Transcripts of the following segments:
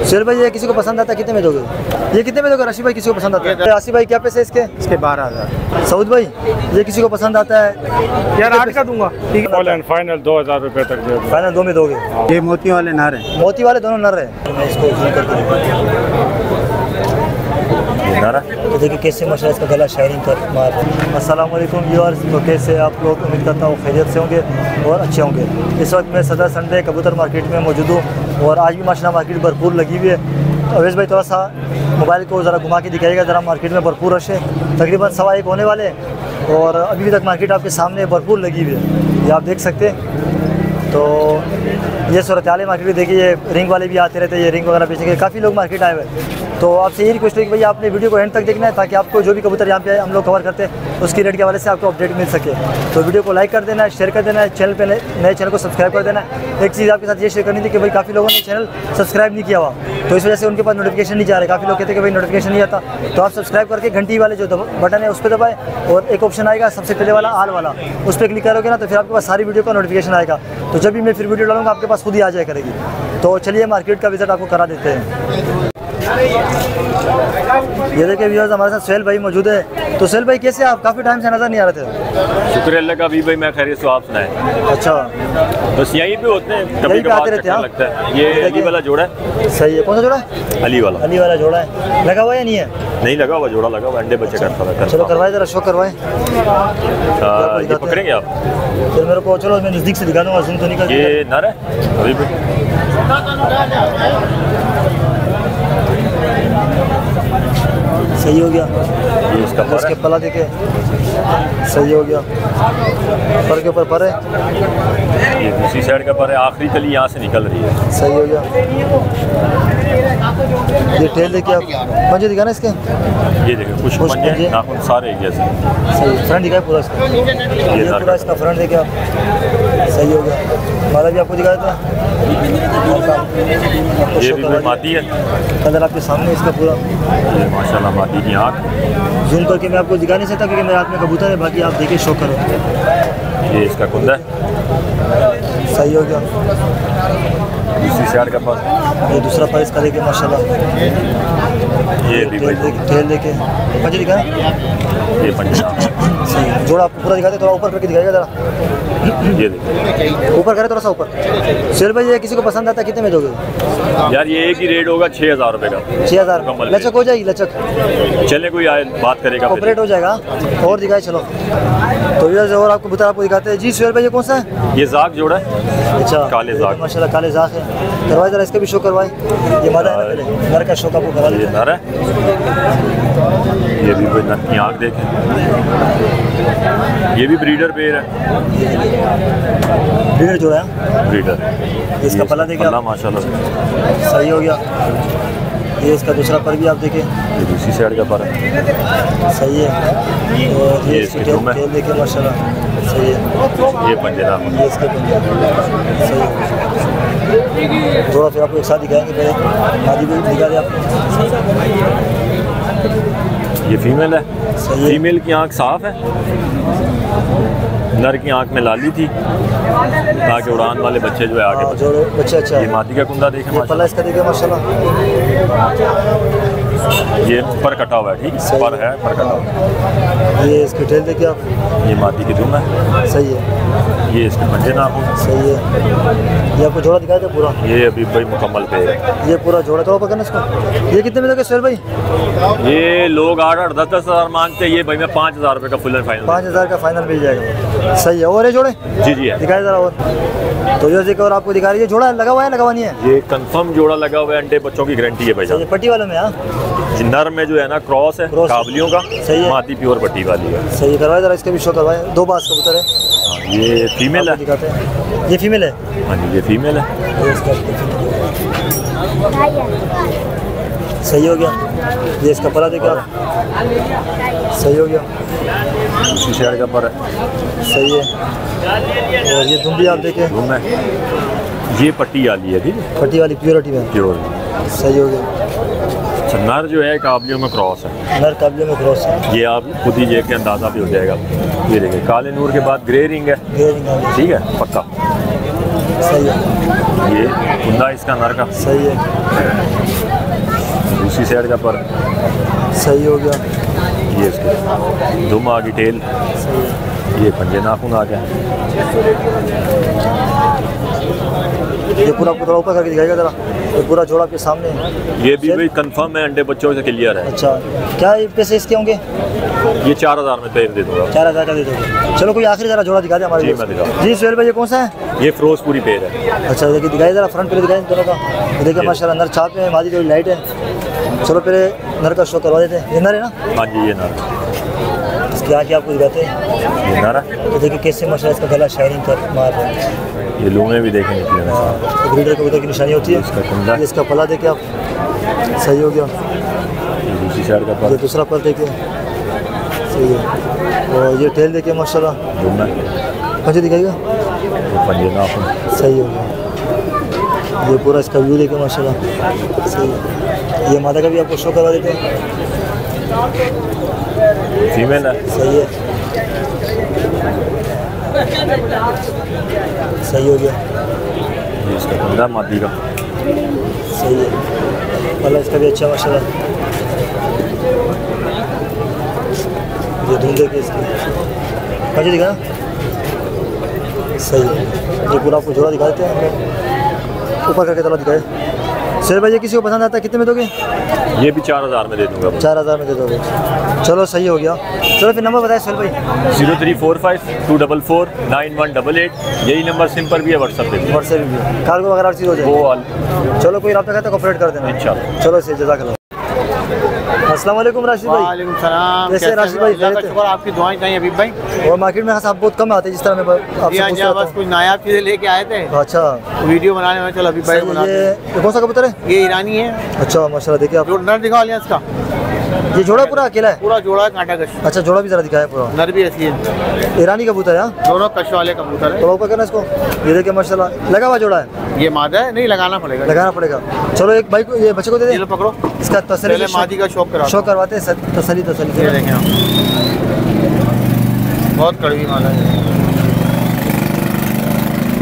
सुहेल भाई ये किसी को पसंद आता है कितने में दोगे? ये कितने में दोगे राशिद भाई? किसी को पसंद आता है? आसिफ भाई क्या पैसे इसके? इसके 12,000। सऊद भाई ये किसी को पसंद आता है? यार 8 का दूंगा। ठीक है फाइनल 2,000 रुपये तक दे। फाइनल 2 में दोगे? ये मोती वाले नर हैं। मोती वाले दोनों नर हैं। मैं इसको तो देखिए कैसे माशाल्लाह इसका गला शायरिंग कर मार। अस्सलाम वालेकुम व्यूअर्स, तो कैसे आप लोग? उम्मीद करता हूँ खैरियत से होंगे और अच्छे होंगे। इस वक्त मैं सदर संडे कबूतर मार्केट में मौजूद हूँ और आज भी माशाल्लाह मार्केट भरपूर लगी हुई है। अवेश भाई थोड़ा सा मोबाइल को ज़रा घुमा के दिखाइएगा ज़रा। मार्केट में भरपूर रश है, तकरीबन 1:15 होने वाले हैं और अभी तक मार्केट आपके सामने भरपूर लगी हुई है, ये आप देख सकते हैं। तो ये सूरत हाल है मार्केट में। देखिए ये रिंग वाले भी आते रहते हैं, ये रिंग वगैरह बेचने के काफ़ी लोग मार्केट आए हुए हैं। तो आपसे यही रिक्वेस्ट है कि भाई आपने वीडियो को एंड तक देखना है ताकि आपको जो भी कबूतर यहाँ पे हम लोग कवर करते हैं उसकी रेट के हवाले से आपको अपडेट मिल सके। तो वीडियो को लाइक कर देना है, शेयर कर देना है, चैनल पे नए चैनल को सब्सक्राइब कर देना है। एक चीज़ आपके साथ ये शेयर करनी थी कि भाई काफ़ी लोगों ने चैनल सब्सक्राइब नहीं किया हुआ, तो इस वजह से उनके पास नोटिफिकेशन नहीं जा रहा है। काफ़ी लोग कहते हैं कि भाई नोटिफिकेशन नहीं आता, तो आप सब्सक्राइब करके घंटी वाले जो बटन है उस पर दबाएं और एक ऑप्शन आएगा सबसे पहले वाला आल वाला, उस पर क्लिक करोगे ना तो फिर आपके पास सारी वीडियो का नोटिफिकेशन आएगा। तो जब भी मैं फिर वीडियो डालूंगा आपके पास खुद ही आ जाया करेगी। तो चलिए मार्केट का विजिट आपको करा देते हैं। ये देखिए व्यूअर्स हमारे साथ सुहेल भाई मौजूद है। तो सुहेल भाई कैसे आप? काफ़ी टाइम से नज़र नहीं आ रहे थे। शुक्र अल्लाह का अभी भाई मैं खैरियत से आप सुनाए। अच्छा बस यहीं पे होते हैं, कभी कभार चक्कर लगता है। ये अली वाला जोड़ा है। सही है। कौन सा जोड़ा है? अली वाला। अली वाला जोड़ा है। लगा हुआ या नहीं है? नहीं लगा हुआ, जोड़ा लगा हुआ, अंडे बच्चे करता रहता है। चलो करवाए ज़रा, शो करवाए। ये पकड़ेंगे आप? फिर मेरे को चलो मैं नज़दीक से दिखा दूँगा, जूम तो नहीं कर। ये नर है अभी भी। सही हो गया। ये इसका पर इसके पला देखे सही हो गया। पर के ऊपर पर है, ये दूसरी साइड का पर है, आखिरी कली यहाँ से निकल रही है। सही हो गया। ये टेल देखिए आप, पंजे दिखा ना इसके। ये देखिए कुछ पंजे नाखून सारे एक जैसे। सही फ्रंट दिखाए पूरा इसका। ये पूरा इसका फ्रंट देखिए आप, सही हो गया। माला भी आपको दिखाया था। ये भी मादी है, कलर आपके सामने इसका पूरा। ये माशाल्लाह मादी की आँख। जूम करके मैं आपको दिखा नहीं सकता क्योंकि मेरे हाथ में कबूतर है, बाकी आप देखिए शो करो। ये इसका कुंदा है। सही हो गया। दूसरी साइड का पर, ये दूसरा पर इसका देखिए माशाल्लाह। ये भी टेल देखे पंजे दिखा। ये पंजा सही जोड़ा आपको पूरा दिखाते, थोड़ा ऊपर करके दिखाएगा जरा। ये देखिए ऊपर करे थोड़ा सा ऊपर। सुहेल भाई ये किसी को पसंद आता है कितने में दोगे? यार ये एक ही रेट होगा 6,000 रुपये का। 6,000 लचक हो जाएगी? लचक चले कोई आए बात करेगा, ऑपरेट हो जाएगा। और दिखाए चलो। तो ये और आपको बता आपको दिखाते हैं। जी सुहेल भाई ये कौन सा है? ये जाग जोड़ा है। अच्छा काले जाग, माशाल्लाह काले जाग है। करवाए जरा इसका भी शो करवाए। ये मादा है ना, पहले नर का शो आपको करा ये नर है। ये भी कोई नर की आँख देखें। ये भी ब्रीडर पेयर है। ब्रीडर जोड़ा है, ब्रीडर। इसका पला देखिए माशाल्लाह सही हो गया। ये इसका दूसरा पर भी आप देखें, ये दूसरी साइड का पर है। सही है। और ये इसकी टेल देखिए माशाल्लाह सही है। ये पंजेदार, ये इसके सही है। जोड़ा फिर आपको एक साथ दिखाएंगे, पहले मादी भी दिखा दें आपको। ये फीमेल है। सही है। फीमेल की आँख साफ है, नर की आँख में लाली थी ताकि उड़ान वाले बच्चे जो है आगे जो बच्चे। अच्छा ये मादी का कुंदा देखें, पला इसका देखिए माशाल्लाह। ये पर कटा हुआ है। ठीक है, पर है, पर कटा हुआ है। ये इसकी टेल देखिए आप, ये मादी की दुम है। सही है। ये इसके पंजे नाखून। सही है। ये आपको जोड़ा दिखाया था पूरा। ये अभी भाई मुकम्मल पे है। ये पूरा जोड़ा तो पकड़ना इसको। ये कितने में दोगे सुहेल भाई? ये लोग 8-8, 10-10 हज़ार मांगते हैं, ये भाई मैं 5,000 रुपये का फुल एंड फाइनल। 5,000 का फाइनल मिल जाएगा। सही है। और ये जोड़े जी जी है, दिखाए जरा। और तो ये देखो और आपको दिखा रही है। जोड़ा लगा हुआ है, लगा हुआ नहीं है? ये कंफर्म जोड़ा लगा हुआ है, अंडे बच्चों की गारंटी है भाई साहब। ये पट्टी वालों में है। नर में जो है ना क्रॉस है काबलियों का। सही है। मादी प्योर पट्टी वाली है। सही करवाए जरा, इसके भी शो करवाए। 2 बास कबूतर है। हाँ, ये फीमेल है। दिखाते हैं, ये फीमेल है। हाँ जी ये फीमेल है। सही हो गया। ये इसका पला देखा आप, सही हो गया। दूसरी साइड का पर है। सही है। और ये दुम भी आप देखें, दुम है। ये पट्टी वाली है। ठीक है, पट्टी वाली प्योरिटी में। प्योर। सही हो गया। अच्छा नर जो है काबलियों में क्रॉस है। नर काबलियों में क्रॉस है। ये आप खुद ही देख के अंदाज़ा भी हो जाएगा। ये देखिए काले नूर के बाद ग्रे रिंग है। ठीक है पक्का। सही है। ये कुंदा इसका नर का। सही है। साइड का पर, सही हो गया। ये इसके दुम आ गई टेल, ये पंजे नाखून आ गया। ये पूरा पूरा ऊपर करके दिखाएगा जरा, ये पूरा जोड़ा आपके सामने है। ये भी भाई कंफर्म है, अंडे बच्चों से क्लियर है। अच्छा, क्या ये पैसे इसके होंगे? ये 4000 में पेड़ दे दूँगा। 4000 का दे दोगे? चलो कोई आखिरी जरा जोड़ा दिखा दे हमारे जी, लिए। मैं दिखाऊँ। जी सुहेल भाई, ये कौन सा है? ये फिरोजपुरी पेड़ है। अच्छा देखिए, दिखाइए जरा, फ्रंट पे दिखाएं दोनों का। ये देखिए माशाल्लाह, नर छाप है, मादी थोड़ी लाइट है। चलो पहले नर का शो करवा देते हैं। ये नर है ना? हाँ जी, ये नारा, इसकी आँखें आपको दिखाते हैं। ये नारा। तो देखिए कैसे माशाल्लाह इसका गला शाइनिंग कर मार रहा है। ये लूमें भी देखें निकले हैं। हाँ, ब्रीडर कबूतर की निशानी होती है। इसका कुंडा, ये इसका पला देखे आप, सही हो गया। ये दूसरी साइड का ये पर, दूसरा पर देखे, सही है। और ये टेल देखे माशाल्लाह, दुम है, पंजे दिखाएगा, ये पंजे नाखून। सही हो गया। ये पूरा इसका व्यू देखे माशाल्लाह, सही है। ये मादा का भी आपको शो करवा देते हैं, फीमेल है। सही है, सही हो गया। ये इसका कुंडा मादी का, सही है, पला इसका भी अच्छा माशाल्लाह। ये धुंध देखे इसकी, पंजे दिखा, सही है। ये पूरा आपको जोड़ा दिखा देते हैं, ऊपर करके तला दिखाए। सर भाई, ये किसी को पसंद आता है कितने में दोगे? ये भी 4000 में दे दूँगा। 4000 में दे दोगे? चलो सही हो गया। चलो फिर नंबर बताए सर भाई। 0345 244 9188, यही नंबर सिम पर भी है, व्हाट्सएप पे भी। व्हाट्सएप भी, कार्गो वगैरह हर चीज़ हो जाएगी। वो वाल चलो कोई रब्ता करता है कॉपरेट कर देना इंशाल्लाह। चलो सही, जज़ाकल्लाह। अस्सलाम वालेकुम राशिद भाई। वालेकुम सलाम। कैसे राशिद भाई? अल्लाह का शुक्र, आपकी दुआएं चाहिए हबीब भाई। और मार्केट में आप बहुत कम आते हैं, जिस तरह मैं आपसे जी हाँ, पूछ जी रहा हाँ, बस कुछ नायाब चीज़ें लेके आए थे, था। अच्छा, वीडियो बनाने में, चलो हबीब भाई सही, बनाते हैं। ये कौन सा कबूतर है? ये ईरानी है। अच्छा माशाल्लाह, देखिए आप, जो नर दिखाओ लिया इसका, ये जोड़ा पूरा अकेला है? पूरा जोड़ा है, कांटा कश। अच्छा, जोड़ा भी जरा दिखाया पूरा। नर भी ऐसी है, ईरानी कबूतर है? हाँ, दोनों कश वाले कबूतर है। तो ऊपर करना इसको। ये देखिए माशाल्लाह, लगा हुआ जोड़ा है, ये मादा है, नहीं लगाना पड़ेगा, लगाना पड़ेगा। चलो एक भाई को, ये बच्चे को दे ये दे, लो पकड़ो, इसका तसली पहले मादी का शौक करा। शो करवाते हैं, तसली तसली। ये देखें आप, बहुत कड़वी माला है।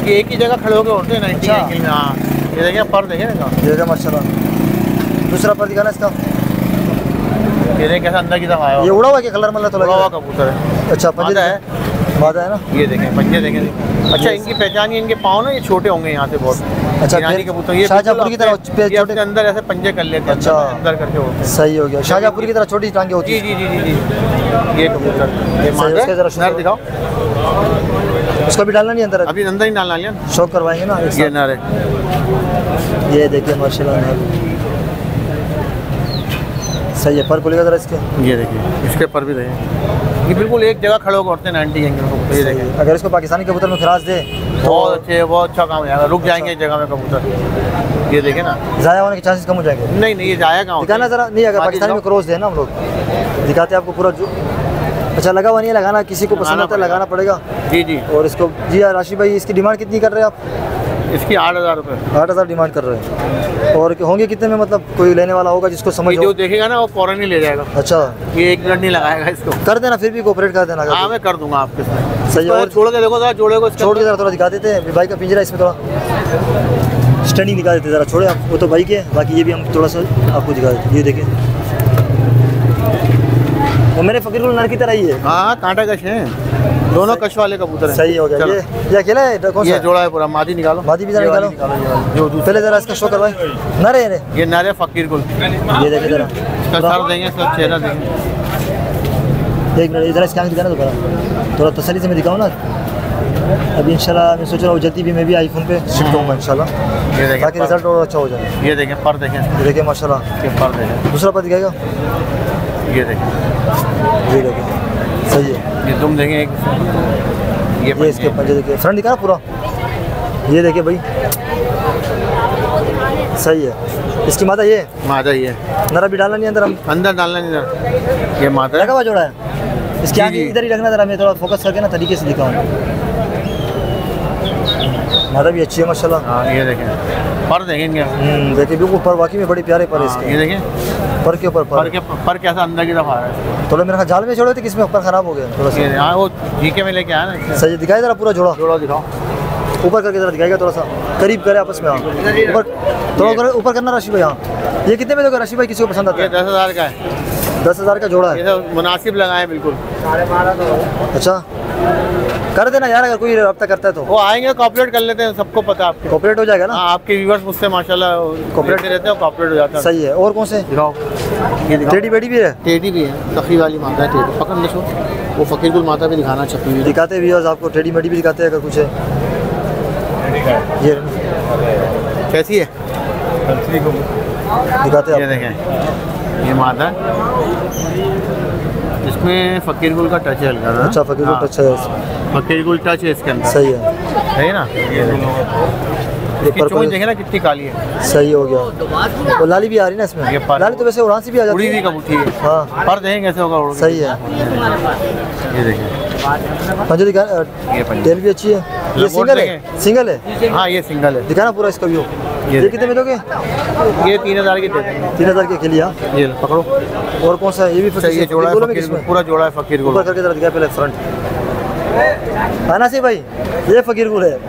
ये एक ही जगह खड़े होकर उड़ते हैं 90 अच्छा। एंगल में। हाँ, ये देखें पर, देखें ना, ये देखिए माशाल्लाह। दूसरा पर दिखाना इसका, ये देखें कैसा अंदर की तरफ आया ये हुआ, उड़ा हुआ क्या कलर मतलब तो उड़ा लगा हुआ है? कबूतर है। अच्छा, पंजे मादा है, मादा है ना? ये देखें पंजे देखें। अच्छा, इनकी पहचान ये, इनके पाँव ना ये छोटे होंगे यहाँ से बहुत। अच्छा, ईरानी कबूतर ये शाहजहाँपुर की तरह ये छोटे, अपने अंदर ऐसे पंजे कर लेते हैं, अच्छा। अंदर करके उड़ते हैं। सही हो गया। शाहजहाँपुर की तरह छोटी टांगे होती जी है। जी जी जी जी, ये कबूतर, ये सही, मादा उसके जरा है। नर दिखाओ, उसको भी डालना नहीं अंदर, अभी अंदर ही डालना लिया। शौक करवाएंगे ना एक ये साथ। नर है, ये देखिए माशाल्लाह, नर। सही है, पर खुलेगा जरा इसके। ये देखिए इसके पर भी देखें, ये बिल्कुल एक जगह खड़े होकर उड़ते हैं 90 एंगल में। ये देखें, अगर इसको पाकिस्तानी कबूतर में खराज दे तो बहुत अच्छे, बहुत अच्छा काम हो जाएगा, रुक जाएंगे एक जगह में कबूतर। ये देखें ना, ज़ाया होने के चांसेस कम हो जाएंगे। नहीं नहीं, ये जाया कहाँ होता है? दिखाना जरा, नहीं अगर पाकिस्तानी में क्रॉस दे ना हम लोग, दिखाते हैं आपको पूरा जो। अच्छा, लगा हुआ नहीं है, लगाना किसी को पसंद आता है, लगाना पड़ेगा। जी जी, और इसको जी राशिद भाई, इसकी डिमांड कितनी कर रहे हैं आप? इसकी 8000 रुपये। 8000 डिमांड कर रहे हैं। और होंगे कितने में, मतलब कोई लेने वाला होगा जिसको समझ ये हो? जो देखेगा ना वो फौरन ही ले जाएगा। अच्छा, ये एक मिनट नहीं लगाएगा इसको। कर देना, फिर भी कोऑपरेट कर देना। हाँ, मैं कर दूंगा आपके साथ। सही है। और छोड़ के देखो, जरा जोड़े को छोड़ के जरा थोड़ा दिखा देते हैं, भाई का पिंजरा इसमें थोड़ा स्टैंडिंग दिखा देते, जरा छोड़े आप, वो तो भाई के हैं, बाकी ये भी हम थोड़ा सा आपको दिखा देते हैं। ये देखिए, वो मेरे फकीरुल नर की तरह ही है। हाँ, कांटा कश है, दोनों कश वाले कबूतर हैं। सही हो गया। चलो। ये अकेला है, कौन सा ये है? जोड़ा है पूरा, मादी निकालो, मादी भी जरा ये वाली निकालो। ये वाली। जो दूसरा, पहले जरा इसका शो करवाए, नर है ये? ये नर है फकीर कुल। ये देखिए जरा, इसका सर देंगे, इसका चेहरा देंगे। एक मिनट इधर इसका दिखाना दोबारा, थोड़ा तसल्ली से मैं दिखाऊँ ना। अभी इंशाल्लाह मैं सोच रहा हूँ जल्दी भी मैं भी आईफोन पे शिफ्ट होऊंगा इंशाल्लाह, ये देखें ताकि रिजल्ट और अच्छा हो जाए। ये देखें पर, देखें ये देखिए माशाल्लाह, ये पर देखें, दूसरा पर दिखाएगा, ये देखें, ये देखिए, सही है। ये तुम देखें एक, ये इसके पंजे देखिए, फ्रंट दिखा ना पूरा, ये देखिए भाई, सही है। इसकी माता ये मादा ही है, नरा भी डालना नहीं अंदर, हम अंदर डालना नहीं सर, ये मादा लगा है। हुआ जोड़ा है। इसके जी, आगे जी। इधर ही रखना, जरा मैं थोड़ा फोकस करके ना तरीके से दिखाऊँ। माता भी अच्छी है माशाल्लाह। हाँ, ये देखें पर, देखेंगे देखिए बिल्कुल पर, वाकई में बड़ी प्यारे पर है हाँ, इसके, ये देखें पर के ऊपर पर के पर कैसा अंदर की तरफ आ रहा है। थोड़ा मेरे ख्याल जाल में छोड़े थे, किसमें ऊपर खराब हो गया थोड़ा सा। हाँ, वो जीके में लेके आया ना इससे। सही दिखाई जरा पूरा जोड़ा, जोड़ा दिखाओ, ऊपर करके जरा दिखाएगा, थोड़ा सा करीब करे आपस में। हाँ, ऊपर थोड़ा ऊपर करना राशि भाई। हाँ, ये कितने में दोगे रशीद भाई, किसी को पसंद आता ये है? 10,000 का है। 10,000 का जोड़ा ये है। सब मुनासिब लगाए बिल्कुल। अच्छा कर देना यार, अगर कोई रब्ता करता है तो वो आएंगे कॉपरेट कर लेते हैं, सबको पता है आपके। कॉपरेट हो जाएगा ना? हाँ, आपके व्यूअर्स मुझसे माशाल्लाह कॉपरेट रहते हैं, कॉपरेट हो जाता है। सही है। और कौन से? दिखाओ, ये दिखाओ। टेडी बेडी भी है? टेडी भी है, सखी वाली माता है टेडी। पकड़ लो, वो फकीरगुल माता भी दिखाना छपी हुई है। दिखाते व्यूअर्स आपको, टेडी मेडी भी दिखाते हैं अगर कुछ है। ये कैसी है दिखाते हैं ये आप। देखें, ये माता इसमें फकीरगुल का टच है हल्का सा। अच्छा फकीर हाँ, अच्छा है। फकीरगुल टच है इसके अंदर। सही है। है ना? ये इसकी चोंच देखे ना कितनी काली है। सही हो गया। और लाली भी आ रही है ना इसमें? ये पर- लाली तो वैसे उड़ान से भी आ जाती उड़ी है। हुई कबूतरी है। हाँ पर देखें कैसे होगा उड़ के। सही है। ये देखें, पंजे दिखा, ये पंजे। टेल भी अच्छी है। ये लगभग सिंगल है? देखें। सिंगल है? हाँ ये सिंगल है। दिखाना पूरा इसका व्यू। ये ये कितने में दोगे? ये 3,000 की दे देंगे। 3,000 के के लिए। हाँ। ये लो, पकड़ो। और कौन सा है? ये भी सही है, जोड़ा है फकीरगुल में फकीरगुल, किसमें? पूरा जोड़ा है फकीरगुल। ऊपर करके जरा दिखा पहले फ्रंट। हाँ नासिर भाई, ये फकीरगुल है।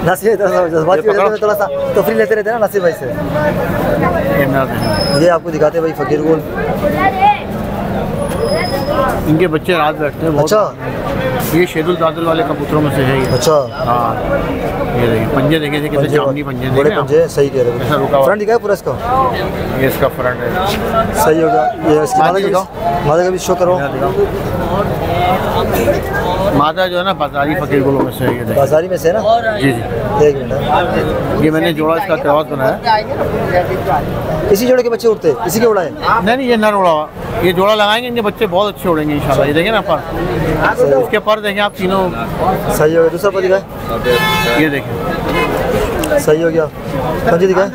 नासिर जज्बाती हो जाते हैं, थोड़ा सा तफरी लेते रहते हैं ना नासिर भाई से। ये नर है। ये आपको दिखाते हैं भाई फकीरगुल। इनके बच्चे रात बैठते हैं बहुत। अच्छा ये शेदुल दादुल वाले कबूतरों में से है ये। अच्छा। हाँ, ये देखिए पंजे देखे थे कितने जामनी पंजे बड़े देखे आप? पंजे हैं, सही कह रहे ऐसा रुका हो। हुआ। फ्रंट दिखाए पूरा इसका। ये इसका फ्रंट है। सही हो गया। ये इसकी मादी दिखाओ। मादा का भी शो करो। माता जो है ना बाजारी फकीरगुलों में से है, ये देखिए। बाजारी में से है ना? जी जी, एक मिनट। ये मैंने जोड़ा इसका क्रॉस बनाया। इसी जोड़े के बच्चे उड़ते हैं? इसी के उड़ाए? नहीं ये नर उड़ा हुआ। ये जोड़ा लगाएंगे, इनके बच्चे बहुत अच्छे उड़ेंगे इंशाल्लाह। ये देखिए ना पर, इसके पर देखें आप तीनों। सही हो गया। दूसरा पर दिखाए। ये देखें, सही हो गया। पंजे दिखाए।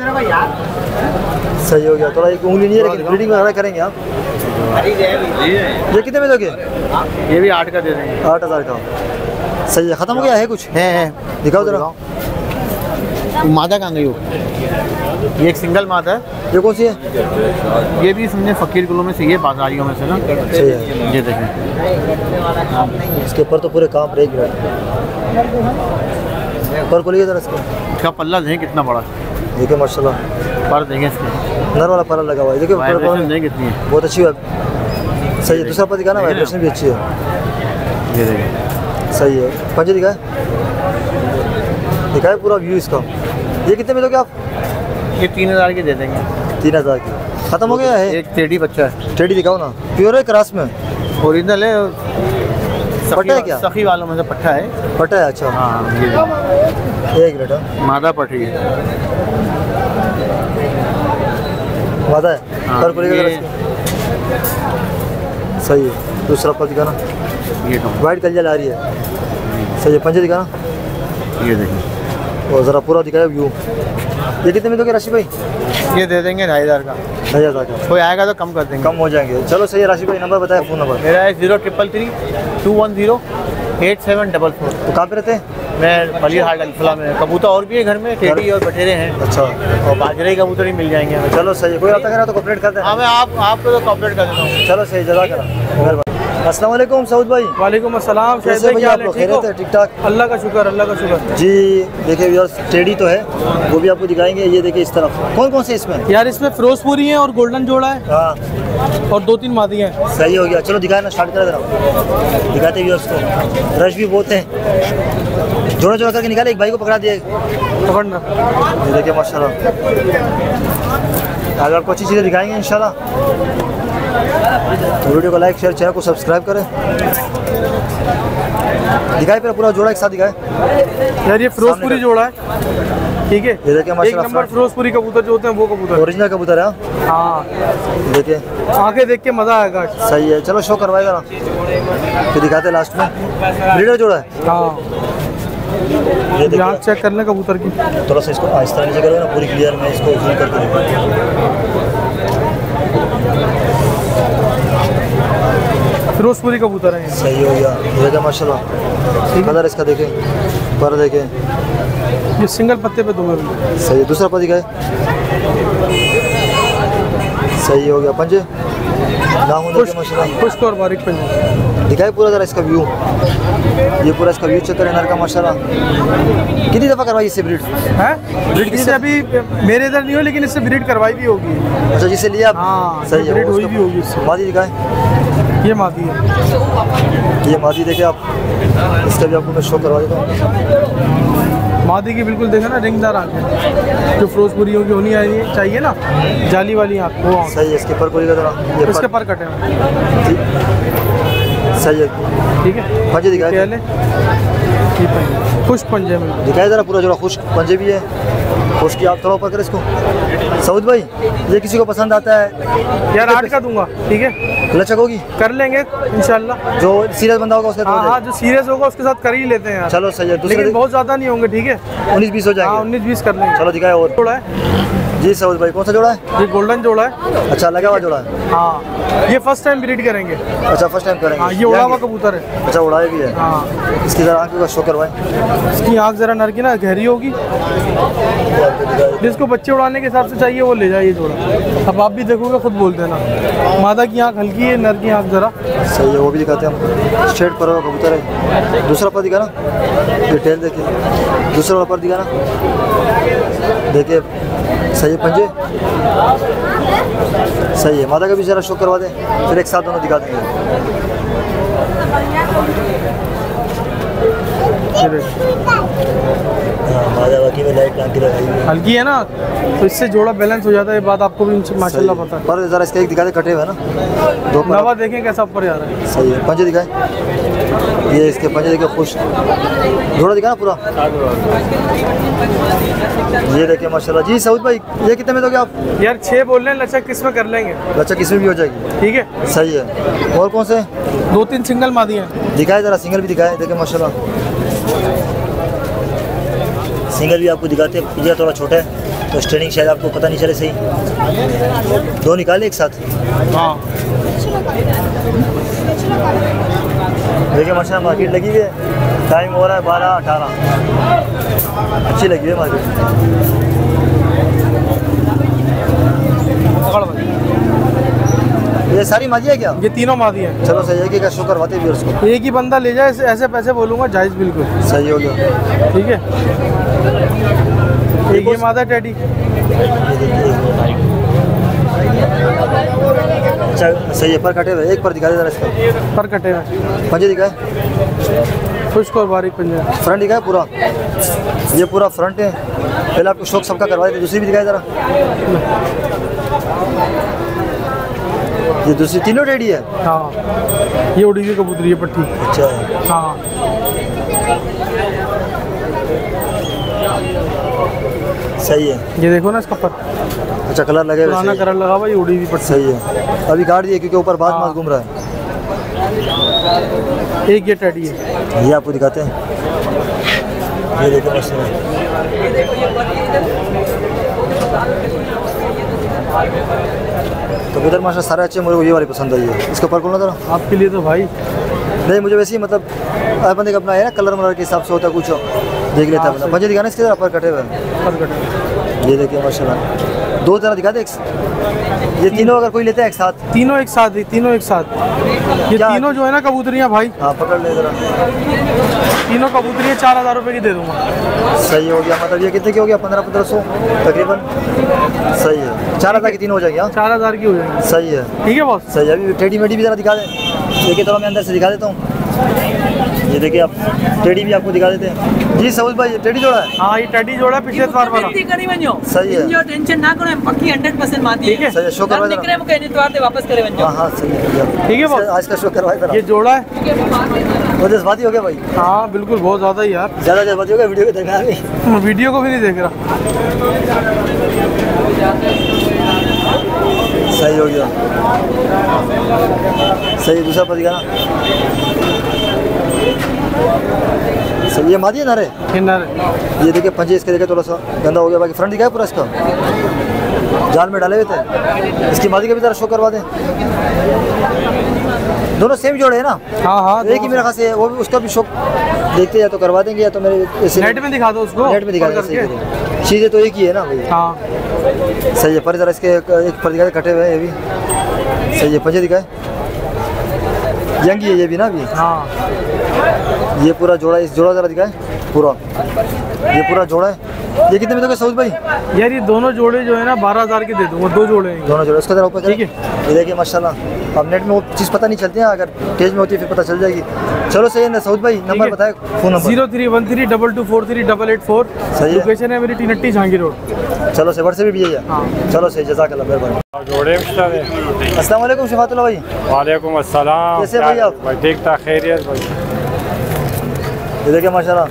सही हो गया। थोड़ा एक उंगली नहीं है लेकिन ब्रीडिंग वगैरह करेंगे आप। ये कितने में दोगे? ये भी 8 का दे देंगे। 8,000 का। सही है। खत्म हो गया है कुछ? है दिखाओ जरा। मादा कहाँ गई हो? ये एक सिंगल मादा है। ये कौन सी है? ये भी समझे फकीरगुलों में से, ये बाजारियों में से ना। सही है। ये देखें, इसके ऊपर तो पूरे काम ब्रेक है। पर खोलिए जरा इसको। इसका पल्ला देखें कितना बड़ा है। देखिए माशाल्लाह, पर देखें इसके नर वाला परा लगा हुआ है। देखिए वाइब्रेशन देखें कितनी है। बहुत अच्छी है। सही है। दूसरा पर दिखाना, वाइब्रेशन भी अच्छी है। ये देखें, सही है। पंजे दिखाए। दिखाए पूरा व्यू इसका। ये कितने में दोगे आप? ये 3,000 की दे देंगे। 3,000 की। खत्म हो गया है? एक टेडी बच्चा है, टेडी दिखाओ ना। प्योर है क्रॉस में? ओरिजिनल है। पट्टा है क्या? सखी वालों में से पट्टा है। पटा है? अच्छा। हाँ ये देखिए, एक मिनट। हाँ। मादा पट्टी है। वादा है। हाँ, पर खोलिएगा जरा ये- इसको। सही है। दूसरा पर दिखाना। ये तो वाइट कलिया ला रही है। सही है। पंजे दिखाना। ये देखिए, और ज़रा पूरा दिखाया व्यू। ये कितने में दोगे राशि भाई? ये दे देंगे 2,500 का। 2,000 का। कोई आएगा तो कम कर देंगे। कम हो जाएंगे। चलो सही है राशि भाई। नंबर बताए, फ़ोन नंबर। मेरा है 0333 210 8744। तो कहाँ पे रहते हैं? मैं बली हाट अल्फला में। कबूतर और भी है घर में, टेडी और बटेरे हैं, अच्छा। और बाजरे के कबूतर ही मिल जाएंगे हमें। चलो सही है। कोई आता करा तो कॉपरेट करते हाँ हैं। मैं आपको तो कॉपरेट कर देता हूँ। चलो सही, जज़ाकल्लाह। मेहरबानी। अस्सलाम वालेकुम सऊद भाई। वालेकुम अस्सलाम। कैसे शहज़ाद भैया क्या आप हाल है? लोग? ठीक हो? खैरियत है? ठीक ठाक। अल्लाह का शुक्र, अल्लाह का शुक्र। जी देखिए व्यूअर्स, टेडी तो है, वो भी आपको दिखाएंगे। ये देखिए इस तरफ कौन कौन से इसमें? यार इसमें फिरोजपुरी है और गोल्डन जोड़ा है हाँ और 2-3 मादी हैं। सही हो गया। चलो दिखाना स्टार्ट करें जरा। दिखाते व्यूअर्स को। रश भी बहुत है। जोड़ा जोड़ा करके निकाले। एक भाई को पकड़ा दिए। पकड़ना। ये देखिए माशाल्लाह। आज आपको अच्छी चीज़ें दिखाएंगे इंशाल्लाह। तो वीडियो को लाइक शेयर, चैनल को सब्सक्राइब करें। दिखाए फिर पूरा जोड़ा एक साथ दिखाए। यार ये फिरोजपुरी जोड़ा है, ठीक है। ये देखिए एक माशाल्लाह नंबर फिरोजपुरी कबूतर जो होते हैं वो कबूतर। ओरिजिनल कबूतर है। हाँ हाँ, देखिए आंखें देख के मजा आएगा। सही है। चलो शो करवाए जरा, फिर दिखाते हैं लास्ट में। ब्रीडर जोड़ा है। हाँ, ये देखिए आँख चेक कर लें कबूतर की। थोड़ा सा इसको आहिस्ता नीचे करोगे ना, पूरी क्लियर में इसको जूम करके दिखाऊं। फिरोजपुरी कबूतर है ये। सही हो गया। ये देखिए माशाल्लाह। कलर इसका देखें, पर देखें। ये सिंगल पत्ते पे दूंगा मैं। सही है। दूसरा पर दिखाए। सही हो गया। पंजे नाखून देखिए माशाल्लाह, खुश्क और बारीक पंजे। दिखाए पूरा ज़रा इसका व्यू, ये पूरा इसका व्यू चेक करें नर का माशाल्लाह। कितनी दफ़ा करवाई इससे ब्रीड? है ब्रीड इससे अभी मेरे इधर नहीं हो, लेकिन इससे ब्रीड करवाई भी होगी। अच्छा, जिसे लिया आप? हाँ, सही है, ब्रीड वो हुई उसका भी होगी इससे। मादी दिखाए, ये मादी है, ये मादी देखिए आप, इसका भी आपको मैं शो करवा देता हूँ। मादी की बिल्कुल देखा ना रिंगदार आँखें, जो फिरोजपुरियों की होनी चाहिए ना, जाली वाली आँख, वो आँख। सही है, इसके पर कोई जरा ये इसके पर कटे हैं। सही है, ठीक है, पंजे दिखाए, पहले ये पंजे, खुश्क पंजे में दिखाए ज़रा पूरा जोड़ा, खुश्क पंजे भी है। उसकी आप थोड़ा ऊपर करें इसको। सऊद भाई, ये किसी को पसंद आता है यार 8 का दूंगा, ठीक है, लचक होगी, कर लेंगे इंशाल्लाह। जो सीरियस बंदा होगा उसका तो हो हाँ हाँ, जाएगा। जो सीरियस होगा उसके साथ कर ही लेते हैं यार। चलो सही है, दूसरे लेकिन बहुत ज़्यादा नहीं होंगे, ठीक है, 19-20 हो हाँ जाएंगे। 19-20 कर लेंगे। चलो दिखाए और। जोड़ा है जी सऊद भाई, कौन सा जोड़ा है? ये गोल्डन जोड़ा है। अच्छा, लगा हुआ जोड़ा है। हाँ, ये फर्स्ट टाइम ब्रीड करेंगे। अच्छा, फर्स्ट टाइम करेंगे। हाँ, ये उड़ा हुआ कबूतर है। अच्छा, उड़ाए भी है। हाँ, इसकी ज़रा आँख का शो करवाएं। इसकी आँख ज़रा नर की ना गहरी होगी, जिसको बच्चे उड़ाने के हिसाब से चाहिए वो ले जाए ये जोड़ा। अब आप भी देखोगे, खुद बोल देना। मादा की आँख हल्की है, नर की आँख ज़रा सही है, वो भी दिखाते हैं हम। स्ट्रेट पर हुआ कबूतर है। दूसरा पर दिखा ना, डिटेल देखिए, दूसरा वाला पर दिखा ना, देखिए सही है, पंजे सही है। मादा का भी ज़रा शो करवा दें, फिर एक साथ दोनों दिखा देंगे। हाँ, मादा बाकी में लाइट टांग के लगाई हुई है। हल्की है ना, तो इससे जोड़ा बैलेंस हो जाता है। ये बात आपको भी माशाल्लाह पता है। पर ज़रा इसका एक दिखा दे, कटे हुए है ना दो पर। नवा देखें कैसा ऊपर जा रहा है। सही है, पंजे दिखाए, ये इसके पंजे देखिए, खुश जोड़ा दिखा ना पूरा। ये देखिए माशाल्लाह। जी सऊद भाई, ये कितने में दोगे आप? यार 6 बोल रहे हैं, लचक किस में कर लेंगे, अच्छा, किसमें भी हो जाएगी, ठीक है। सही है। और कौन से 2-3 सिंगल मादी हैं। दिखाए ज़रा, सिंगल भी दिखाए, देखिए माशाल्लाह। सिंगल भी आपको दिखाते हैं, पिंजरा थोड़ा छोटा है तो स्ट्रेनिंग शायद आपको पता नहीं चले सही। दो निकाले एक साथ। हाँ, देखिए माशाल्लाह, मार्केट लगी हुई है। टाइम हो रहा है 12:18, अच्छी लगी हुई है मार्केट। पकड़ भाई। ये सारी मादी है क्या? ये तीनों मादी हैं। चलो सही है, कि शो करवाते भी उसको। एक ही बंदा ले जाए, ऐसे पैसे बोलूँगा जायज़ बिल्कुल, सही हो गया, ठीक है। एक ये मादा टेडी, अच्छा सही है। पर कटे हुए, एक पर दिखा दे ज़रा इसका, पर कटे हैं, पंजे दिखाए, खुश्क और बारीक पंजे। फ्रंट दिखाए पूरा, ये पूरा फ्रंट है। पहले आपको शौक सबका करवा देते, दूसरी भी दिखाए ज़रा। ये दूसरी तीनों रेडी है। हाँ, ये उड़ी हुई कबूतरी है पट्टी। अच्छा, हाँ, सही है। ये देखो ना इसका पर, अच्छा, कलर लगे हुए, पुराना सही है। कलर लगा हुआ, ये उड़ी हुई पट्टी। सही है, अभी काट दिए क्योंकि ऊपर बाज मास घूम रहा है। एक ये टेडी है, ये आपको दिखाते हैं, ये देखो माशाल्लाह। कबूतर माशाल्लाह सारे अच्छे, मुझे ये वाली पसंद आई है। इसके ऊपर खोलना जरा। आपके लिए तो भाई नहीं, मुझे वैसे ही मतलब हर बंदे का अपना है ना, कलर मलर के हिसाब से होता है, कुछ देख लेता है बंदा। पंजे दिखाना इसके, पर कटे हुए हैं। पर कटे। ये देखिए माशाल्लाह, दो तरह दिखा दे। ये तीनों अगर कोई लेता है एक साथ, तीनों एक साथ ही, तीनों एक साथ। ये क्या? तीनों जो है ना कबूतरियाँ भाई, हाँ पकड़ ले जरा। तीनों कबूतरियाँ 4000 रुपये की दे दूँगा। सही हो गया, मतलब ये कितने की हो गया? 1500 तकरीबन। सही है, 4000 की तीन हो जाएगी। हाँ 4000 की हो जाएगी। सही है, ठीक है बॉस। सही है। अभी टेडी मेडी भी ज़रा दिखा दें, देखिए थोड़ा मैं अंदर से दिखा देता हूँ। ये देखिए आप, टेडी भी आपको दिखा देते हैं। जी सऊद भाई, ये टेडी जोड़ा है। हाँ, ये टेडी जोड़ा पिछले बार वाला। सही है, जो टेंशन ना करो, पक्की 100% माती ठीक है। सही है, शो करवा निकले देना। मुके इतवार ते वापस करे वञो। हाँ हाँ सही है भैया। ठीक है बॉस। आज का शो करवाए जरा। ये जोड़ा है। वो जज्बाती हो गया भाई, हाँ बिल्कुल, बहुत ज़्यादा ही यार। ज़्यादा जज्बाती हो गया, वीडियो को देखा नहीं। मैं वीडियो को भी नहीं देख रहा। सही हो गया, सही। दूसरा पर दिखाना, सही। ये मादी है ना रे? ये देखिए पंजे इसके, देखिए थोड़ा सा गंदा हो गया, बाकी फ्रंट दिखाए पूरा इसका, जाल में डाले हुए थे। इसकी मादी का भी ज़रा शो करवा दें। दोनों सेम जोड़े हैं ना? हाँ हाँ, एक ही मेरे ख्याल से, वो भी उसका भी शो देखते या तो करवा देंगे, या तो मेरे नेट में दिखा दो उसको। नेट में दिखा देंगे। चीज़ें तो एक ही है ना भाई। हाँ सही है। पर ज़रा इसके एक पर दिखा, कटे हुए हैं ये भी। सही है, पंजे दिखाए। यंग ही है ये भी ना अभी। हाँ ये पूरा जोड़ा, इस जोड़ा जरा दिखाए पूरा, ये पूरा जोड़ा है। ये कितने में दोगे सऊद भाई? यार ये दोनों जोड़े जो है ना 12,000 के दे दूँगा, 2 जोड़े हैं। दोनों जोड़े, इसका जरा ऊपर ठीक है। ये देखिए माशाल्लाह, अब नेट में वो चीज़ पता नहीं चलती है, अगर पेज में होती है फिर पता चल जाएगी। चलो सही है ना सऊद भाई, नंबर बताए, फ़ोन नंबर। 0313224388 सही है। लोकेशन है मेरी टी जहांगीर रोड। चलो से व्हाट्सएप भी है। हाँ। चलो सही, जज़ाकल्लाह मेहरबानी। जोड़े अस्सलाम वालेकुम शफातुल्लाह भाई। वालेकुम अस्सलाम। कैसे भाई आप? भाई ठीक ठाक, खैरियत भाई। ये देखिए माशाल्लाह,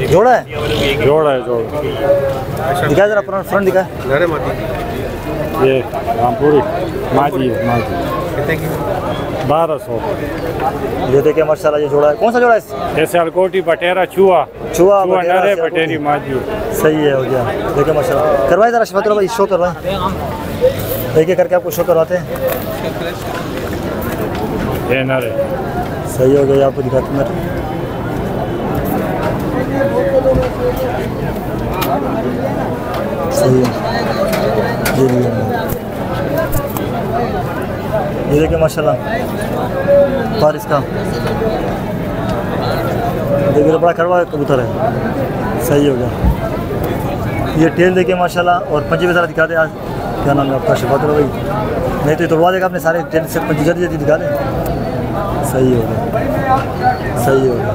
जोड़ा है। जोड़ा है, जोड़ा। दिखाए जरा पुराना फ्रंट दिखाए। ये रामपुरी माजी है, माजी 1200। ये देखिए माशाल्लाह, ये जोड़ा है। कौन सा जोड़ा है? जैसे अलकोटी बटेरा चूहा चूहा नरे बटेरा, बटेरी माजी। सही है, हो गया। देखिए माशाल्लाह, करवाए जरा शफातुल्लाह भाई, शो करवाएं। देखिए करके आपको शो करवाते हैं। ये नरे सही हो गया, आपको दिखाते हैं। सही है, ये देखिए माशाल्लाह पारिस का। देखिए तो बड़ा कड़वा कबूतर है। सही हो गया। ये टेल देखिए माशाल्लाह, और पंजे भी ज़रा दिखा दे। आज क्या नाम है आपका? शफातुल्लाह भाई। नहीं तो तोड़वा देगा आपने सारे टेल से, पंजे जल्दी जल्दी दिखा दे। सही हो गया, सही हो गया।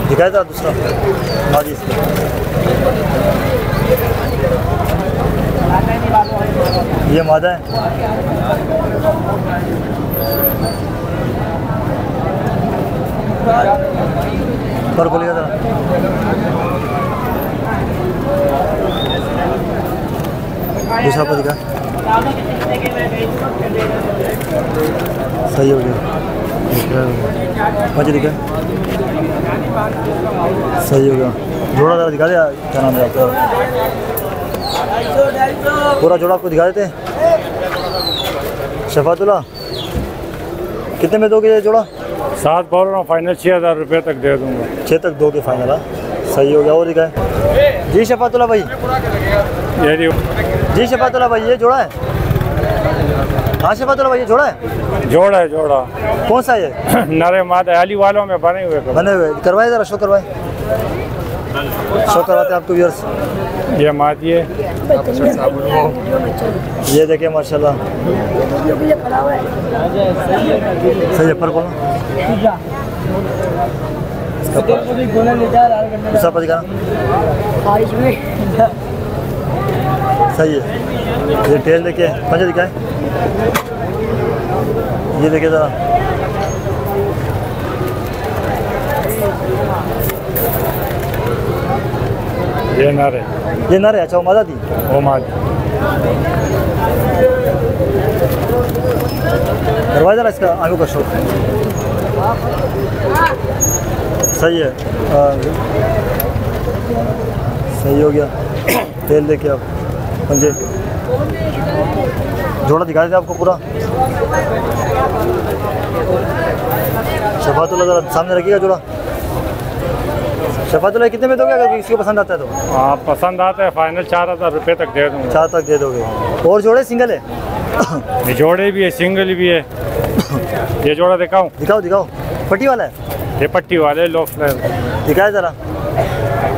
दिखाया था दूसरा माजी इसका। ये मादा है। पर खोलिएगा था। दूसरा पर दिखा। सही हो गया, मुझे दिखा। सही हो गया। जोड़ा ज़रा दिखा दे, क्या नाम है आपका? पूरा जोड़ा आपको दिखा देते हैं। शफातुल्लाह कितने में दोगे ये जोड़ा? 7 बोल रहा हूँ, फाइनल 6,000 रुपये तक दे दूँगा। 6 तक दोगे फाइनल? हाँ सही हो गया। और दिखाए जी शफातुल्लाह भाई। ये जी शफातुल्लाह भाई, ये जोड़ा है? हाँ शफातुल्लाह भाई, ये जोड़ा है? जोड़ा है, जोड़ा। कौन सा ये? नरे मादा हाली वालों में बने हुए बने हुए। करवाए ज़रा, शो करवाए। शो करवाते हैं आपको व्यूअर्स। ये मादी है। ये देखिए माशाल्लाह, सही है। पर बोलो दूसरा पर दिखाना। सही है। ये टेल देखिए, पंजे दिखाए। ये देखिए ज़रा, ये नर है। ये नर है। अच्छा वो मादा थी? वो मादी। करवाए ज़रा इसका आंखों का शो। सही है। सही हो गया। तेल देखिए आप, पंजे। जोड़ा दिखा देते आपको पूरा। शफातुल्लाह ज़रा सामने रखिएगा जोड़ा। शफातुल्लाह कितने में दोगे अगर किसी को पसंद आता है तो? हाँ पसंद आता है, फाइनल 4,000 रुपये तक दे दूँगा। 4 तक दे दोगे। और जोड़े सिंगल है? ये जोड़े भी है, सिंगल भी है। ये जोड़ा दिखाऊं? दिखाओ दिखाओ। पट्टी वाला है? ये पट्टी वाले लो फ्लेयर। दिखाए ज़रा।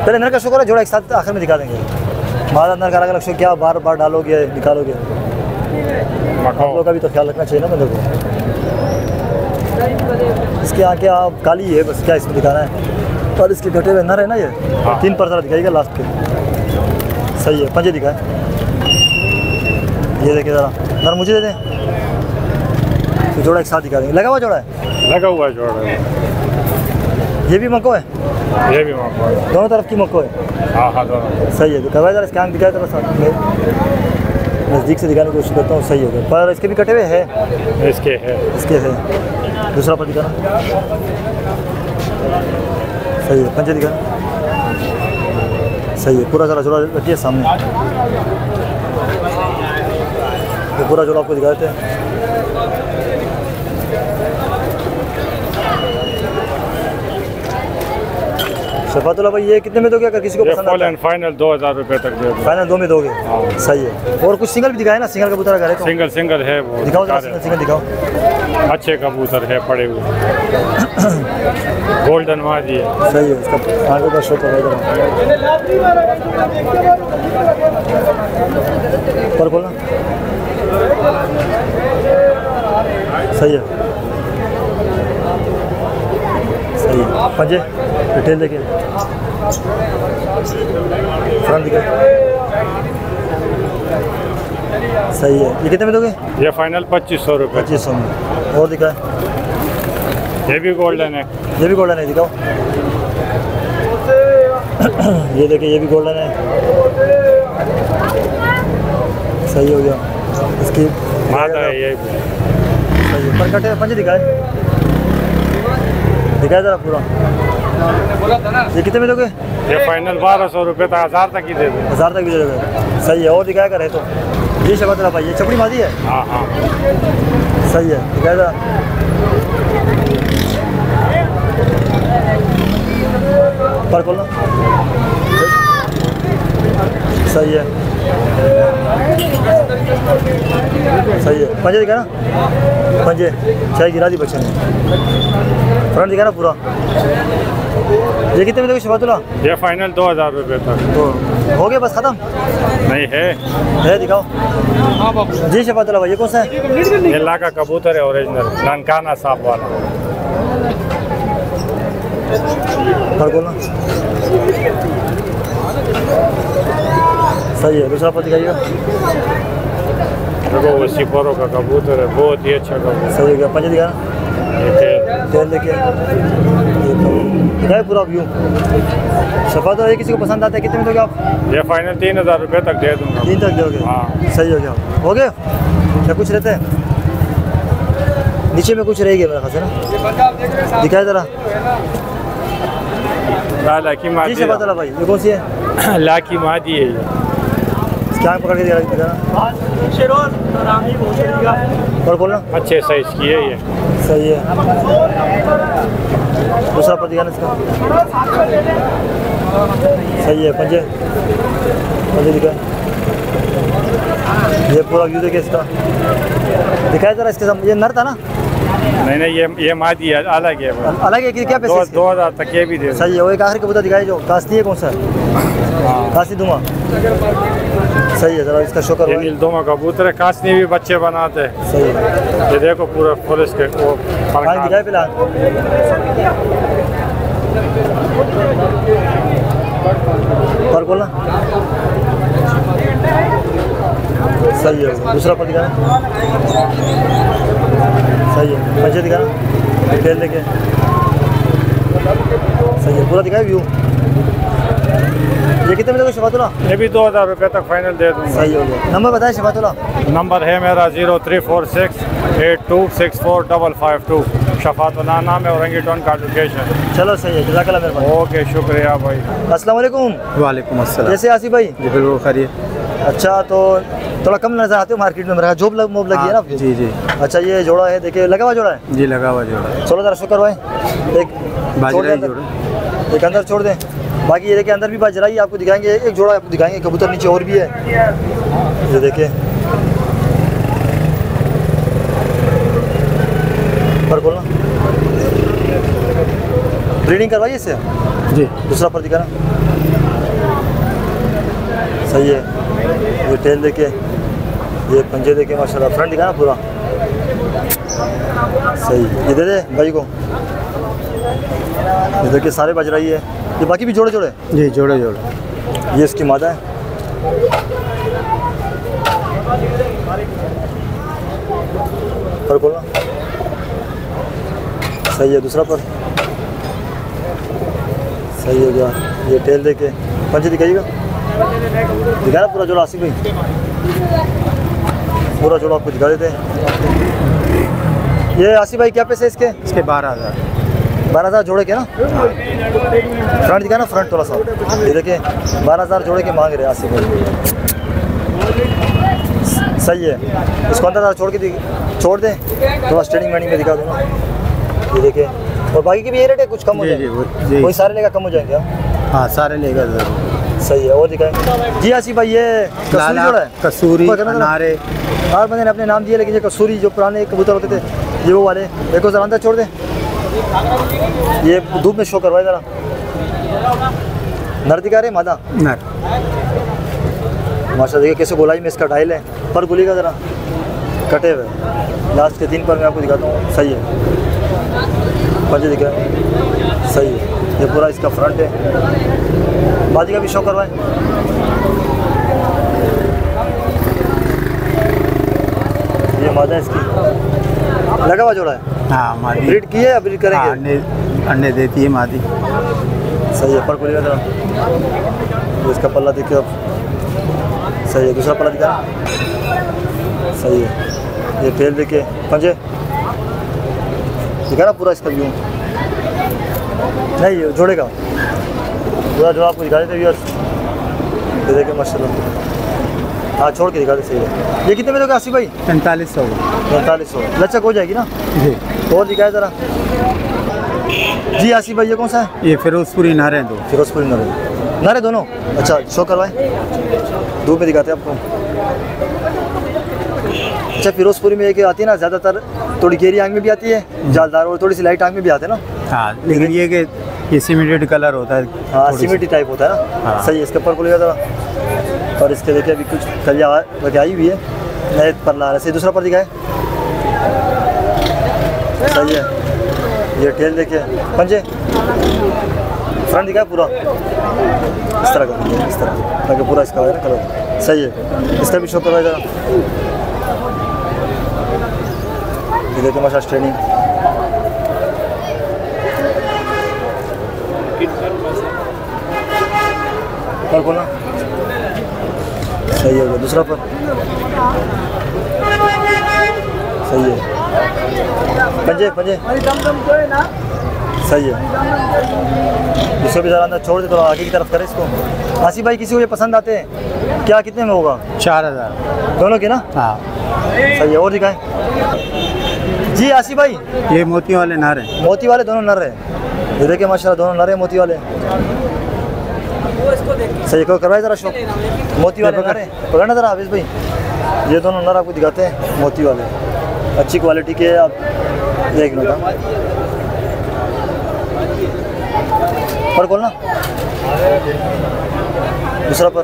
पहले नर का शो करो, जोड़ा एक साथ आखिर में दिखा देंगे। मादा नर का अलग अलग शो, क्या बार बार डालोगे निकालोगे? आप लोगों का भी तो ख्याल रखना चाहिए ना बंदे को। इसकी आँखें आप काली है बस, क्या इसमें दिखाना है? और इसके घटे हुए नर है ना ये। हाँ। 3 पर दिखाएगा लास्ट पे। सही है। पंजे दिखाए। ये देखिए ज़रा, नर मुझे दे दें तो जोड़ा एक साथ दिखा देंगे। लगा हुआ जोड़ा है? लगा हुआ जोड़ा है। ये भी मक्को है? ये भी मक्को है। दोनों तरफ की मक्को है? हाँ हाँ दोनों। सही है। तो करवाए ज़रा, इसके आँख दिखाए थोड़ा सा, नज़दीक से दिखाने की कोशिश करता हूँ। सही हो गया। पर इसके भी कटे हुए हैं? इसके है। इसके है। दूसरा पर दिखाना। सही है। पंजे दिखाना। सही है। पूरा सारा जोड़ा रखिए सामने। ये पूरा जोड़ा आपको दिखा देते हैं। शफातुल्लाह भाई ये कितने में दोगे अगर किसी को पसंद आता है? फाइनल 2000 रुपये तक दे दो। फाइनल 2 में दोगे? सही है। और कुछ सिंगल भी दिखाए ना, सिंगल कबूतर अगर है तो सिंगल है वो। दिखाओ जरा, सिंगल दिखाओ। अच्छे कबूतर है पड़े हुए। गोल्डन मादी है। सही है, इसका आगे का शो करो पर बोलना। सही है, सही है। पंजे डिटेल देखिए, फ्रंट दिखाए। सही है। ये कितने में दोगे? ये फाइनल 2500 रुपये। 2500 में। और दिखाए। ये भी गोल्डन है। ये भी गोल्डन है, दिखाओ। ये देखिए, ये भी गोल्डन है। सही हो गया। इसकी मादा है ये। सही है। पर कटे पंजे दिखाए जरा पूरा। ये कितने में दोगे? ये फाइनल 1200 रुपये तक, 1000 तक ही दे दो। 1000 तक भी दे दोगे? सही है। और दिखाया करे तो ये शफातुल्लाह भाई, ये चपड़ी मादी है। हाँ। सही है, दिखाया जरा। पर खोलना। सही है, सही है। पंजे दिखा ना, पंजे चाय गिरा दी बच्चे ने। फ्रंट दिखा ना पूरा। ये कितने में दोगे शफातुल्लाह? ये फाइनल 2000 रुपये तक। तो हो गया बस खत्म? नहीं है, दिखाओ जी शफातुल्लाह भाई। ये कौन सा है? ये लाका कबूतर है ओरिजिनल, ननकाना सांप वाला। पर बोलना। सही है। दूसरा पर दिखाइएगा। देखो वो सिपोरो का कबूतर है, बहुत ही अच्छा कबूतर। सही हो गया। पंजे दिखा ना, तेल देखिए, दिखाए पूरा व्यू। शफातुल्लाह ये किसी को पसंद आता है, कितने में दोगे आप? ये फाइनल 3000 रुपये तक दे दूँगा। 3 तक दोगे? हाँ। सही हो गया। हो गया क्या कुछ रहते हैं? नीचे में कुछ रहेगी मेरे ख्याल से ना। दिखाए जरा। लाकी जी मादी शफातुल्लाह भाई, ये कौन सी है? लाकी मादी है ये। क्या पकड़ के दिखा और बोलना। अच्छे साइज की है ये। सही है। दूसरा पर दिखाना इसका। सही है। पंजे दिखाए। ये पूरा व्यू देखिए इसका। दिखाया जरा इसके सामने। ये नर था ना? नहीं ये मादी है, अलग है। अलग है कि क्या पैसे? 2000 तक ये भी दे। सही है। वो एक आखिरी कबूतर दिखाई जो कास्ती है, कौन सा है? कास्ती दूंगा। सही है। जरा इसका शो करो। नील दोमा कबूतर है, कासनी भी बच्चे बनाते हैं। सही है। ये देखो पूरा पुलिस के वो दिखाए फिलहाल। पर बोलना। सही है। दूसरा पर दिखाना। सही है। पंजे दिखाना, तेल लेके। सही है। पूरा दिखाए व्यू। ये कितने में दोगे शफातुल्लाह? ये भी 2000 रुपये तक फाइनल दे दूँगा। सही हो गया। नंबर बताएं शफातुल्लाह। नंबर है मेरा 034682645552। शफातुल्लाह नाम है, औरंगीटन का लोकेशन। चलो सही है। जज़ाकल्लाह मेहरबानी। ओके, शुक्रिया भाई। अस्सलाम वालेकुम। वालेकुम अस्सलाम। कैसे आसिफ भाई? जी बिल्कुल खैरियत। अच्छा, तो थोड़ा कम नजर आते हो मार्केट में, मेरा जॉब मोब लगी है ना आपकी? जी। अच्छा, ये जोड़ा है, देखिए लगा हुआ जोड़ा है। जी लगा हुआ जोड़ा। चलो जरा शुक्र भाई। एक छोड़ दें, एक अंदर छोड़ दें। बाकी ये देखिए अंदर भी बाजरा ही आपको दिखाएंगे। एक जोड़ा आपको दिखाएंगे, कबूतर नीचे और भी है। ये देखिए पर बोलना। ब्रीडिंग करवाइए इससे। जी। दूसरा पर दिखाना। सही है। ये टेल देखिए, ये पंजे देखिए माशाल्लाह। फ्रंट दिखाना पूरा। सही। ये दे दे भाई को। ये देखिए सारे बज रही है। ये बाकी भी जोड़े जोड़े? जी जोड़े। ये इसकी मादा है। पर बोलना। सही है। दूसरा पर। सही हो गया। ये टेल देके पंजे दिखाइएगा। दिखाना पूरा जोड़ा आसिफ भाई। पूरा जोड़ा आपको दिखा देते हैं। ये आसिफ भाई क्या पैसे इसके? इसके 12000। 12000 जोड़े के ना? फ्रंट दिखा ना, फ्रंट थोड़ा सा। ये देखिए 12000 जोड़े के मांग रहे आसिफ भाई। सही है। इसको अंदर छोड़ दें, थोड़ा स्टैंडिंग वाइंडिंग में दिखा दूँगा। ये देखिए। और बाकी की भी ये रेट है, कुछ कम हो जाएगा? कोई सारे लेगा कम हो जाएंगे। हाँ सारे लेगा जरूर। सही है। और दिखाएं जी आसिफ भाई, ये कसूरी जोड़ा है? कसूरी नारे हर बंदे ने अपने नाम दिए, लेकिन ये कसूरी जो पुराने कबूतर होते थे ये वो वाले। देखो जरा अंदर छोड़ दे, ये धूप में शो करवाए जरा। नर दिखा रहे मादा नर माशा, देखिए कैसे गोलाई में इसका डायल है। पर गोली का जरा कटे हुए लास्ट के 3 पर मैं आपको दिखाता हूँ। सही है, पंजे दिखा सही है। ये पूरा इसका फ्रंट है। बाजी का भी शो करवाएं। ये मादा इसकी लगा हुआ जोड़ा है। हाँ मादी ब्रीड की है या ब्रीड करेंगे? अंडे देती है मादी। सही है। पर खुलेगा जरा, इसका पल्ला देखिए अब। सही है। दूसरा पल्ला दिखा, सही है। ये टेल देखिए, पंजे दिखा ना पूरा इसका व्यू। नहीं जोड़ेगा पूरा जो आपको दिखा देते व्यूअर्स। ये देखिए माशाल्लाह। हाँ छोड़ के दिखा दे। सही है। ये कितने में दोगे आसिफ भाई? 4500। 4500 लचक हो जाएगी ना जी। और दिखाए ज़रा जी आसिफ भाई। ये कौन सा है? ये फिरोजपुरी नारे हैं दो। फिरोजपुरी नारे, नारे दोनों। अच्छा शो करवाएं, धूप में दिखाते हैं आपको। अच्छा फिरोजपुरी में एक आती है ना ज़्यादातर, थोड़ी गहरी आंख में भी आती है जालदार, और थोड़ी सी लाइट आंख में भी आते हैं ना। हाँ लेकिन ये सीमेंटेड कलर होता है। हाँ सीमेंटी टाइप होता है ना। हाँ। सही है। इसके ऊपर खुलेगा ज़रा, और इसके देखिए अभी कुछ कलिया लगे आई हुई है, नए पर ला रहे। सही। दूसरा पर दिखाए, सही है। ये टेल देखिए, पंजे फ्रंट दिखाए पूरा इस तरह का, इस तरह ताकि पूरा इसका है ना कलर। सही है। इसका भी शो करवाया जरा। ये देखिए माशा ट्रेनिंग। पर बोलना सही है। दूसरा पर सही है। पंजे पंजे सही है। इसको भी ज़रा अंदर छोड़ दे, तो आगे की तरफ करे इसको। आसिफ भाई किसी को ये पसंद आते हैं क्या? कितने में होगा? 4000 दोनों के ना? हाँ सही है। और दिखाएं जी आसिफ भाई। ये मोतियों वाले नारे हैं। मोती वाले दोनों नर हैं। ये देखिए माशाल्लाह दोनों नर हैं मोती वाले। सही को करवाए ज़रा शो। मोती वाले नर हैं, पकड़ना ज़रा हाफिज़ भाई। ये दोनों नर आपको दिखाते हैं मोती वाले, अच्छी क्वालिटी के। आप देख लो पर खोलना। दूसरा पर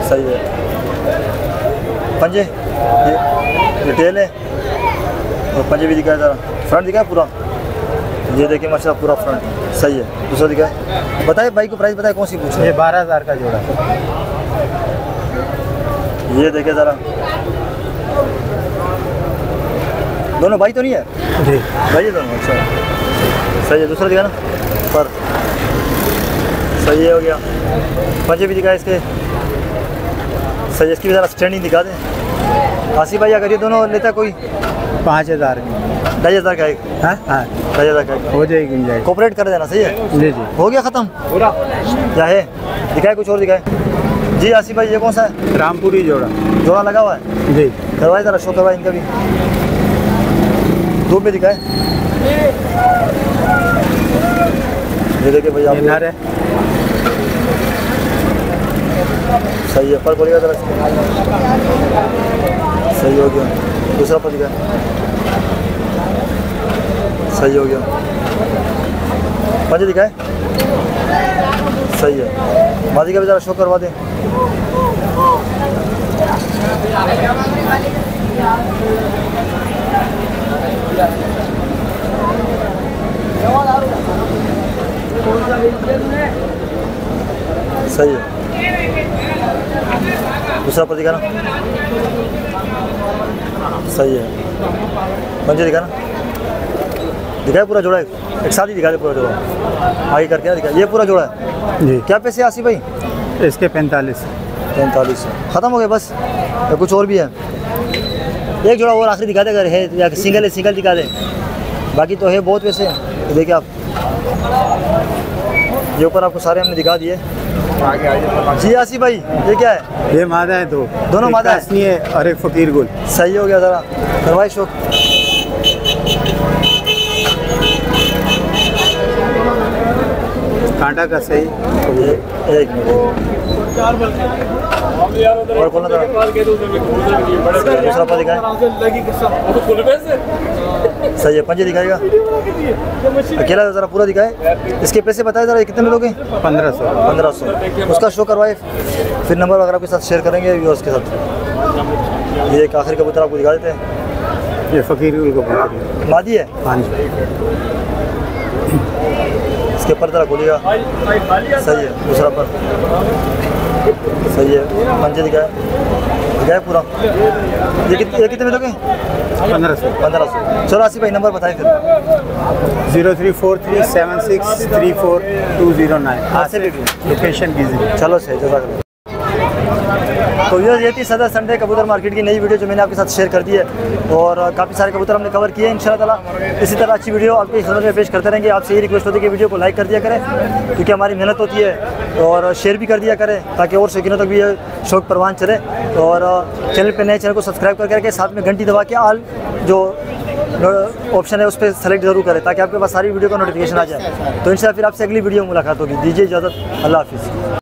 सही है। पंजे ये टेल है, और पंजे भी दिखाया ज़रा। फ्रंट दिखाया पूरा। ये देखिए माशाल्लाह पूरा फ्रंट सही है। दूसरा दिखाए, बताए भाई को प्राइस बताए, कौन सी पूछ? ये 12000 का जोड़ा। ये देखिए ज़रा, दोनों भाई तो नहीं है? जी भाई है दोनों। अच्छा सही है। दूसरा दिखा ना पर सही है। हो गया। पंजे भी दिखाए इसके, सही है। इसकी भी ज़रा स्टैंडिंग दिखा दें आसिफ भाई। अगर ये दोनों लेता कोई 5000 2,500 का एक। हाँ हाँ 2,500 का एक हो जाएगी गुंजाइश। कोऑपरेट कर देना। सही है। जी जी हो गया ख़त्म क्या है? दिखाए कुछ और दिखाए जी आसिफ भाई। ये कौन सा है? रामपुरी जोड़ा। जोड़ा लगा हुआ है। जी करवाए ज़रा शो करवाए इनका भी, धूप में दिखाए। ये देखिए भैया आप नारे सही है। पर बोलिएगा ज़रा, सही हो गया। दूसरा पर दिखाए, सही हो गया। पंजे दिखाए, सही है। मादी का भी ज़रा शो करवा दें। सही है। दूसरा पर दिखाना, सही है। पंजे दिखाना, दिखाए पूरा जोड़ा एक साथ ही दिखा दे पूरा जोड़ा। आगे करके दिखा, ये पूरा जोड़ा है जी। क्या पैसे आसिफ भाई? इसके 45। 45 ख़त्म हो गए बस, या कुछ और भी है? एक जोड़ा और आखिरी दिखा दे अगर है, या सिंगल है सिंगल दिखा दे, बाकी तो है बहुत वैसे। ये देखिए आप, ये ऊपर आपको सारे हमने दिखा दिए। जी आसिफ भाई ये क्या है? ये मादा है दो, दोनों मादा है? हसनी है और एक फकीर गुल। सही हो गया। ज़रा करवाई शो। कांटा का सही। एक मिनट और कौन था दूसरा पा दिखाए सही है पंजे दिखाएगा अकेला ज़रा पूरा दिखाए इसके पैसे बताए ज़रा कितने में लोगे 1500 उसका शो करवाए फिर नंबर वगैरह आपके साथ शेयर करेंगे व्यूअर्स के साथ ये एक आखिरी कबूतर आपको दिखा देते हैं ये फ़कीर गुल कबूतर मादी है हाँ जी इसके पर ज़रा खोलिएगा सही है दूसरा पर सही है पंजे दिखाए पूरा ये कितने में दोगे 1500 चलो आसिफ भाई नंबर बताएं फिर 0343763429 लोकेशन कीजिए। चलो सही जज़ाकल्लाह। तो ये थी सदर संडे कबूतर मार्केट की नई वीडियो जो मैंने आपके साथ शेयर कर दी है और काफ़ी सारे कबूतर हमने कवर किए हैं इंशाल्लाह ताला इसी तरह अच्छी वीडियो आपकी खिदमत में पेश करते रहेंगे। आपसे ये रिक्वेस्ट होती है कि वीडियो को लाइक कर दिया करें क्योंकि हमारी मेहनत होती है और शेयर भी कर दिया करें ताकि और शौकीनों तक भी ये शौक परवान चले और चैनल पर नए चैनल को सब्सक्राइब करके साथ में घंटी दबा के आल जो ऑप्शन है उस पर सेलेक्ट जरूर करें ताकि आपके पास सारी वीडियो का नोटिफिकेशन आ जाए। तो इंशाल्लाह फिर आपसे अगली वीडियो में मुलाकात होगी। दीजिए इजाज़त, अल्लाह हाफिज़।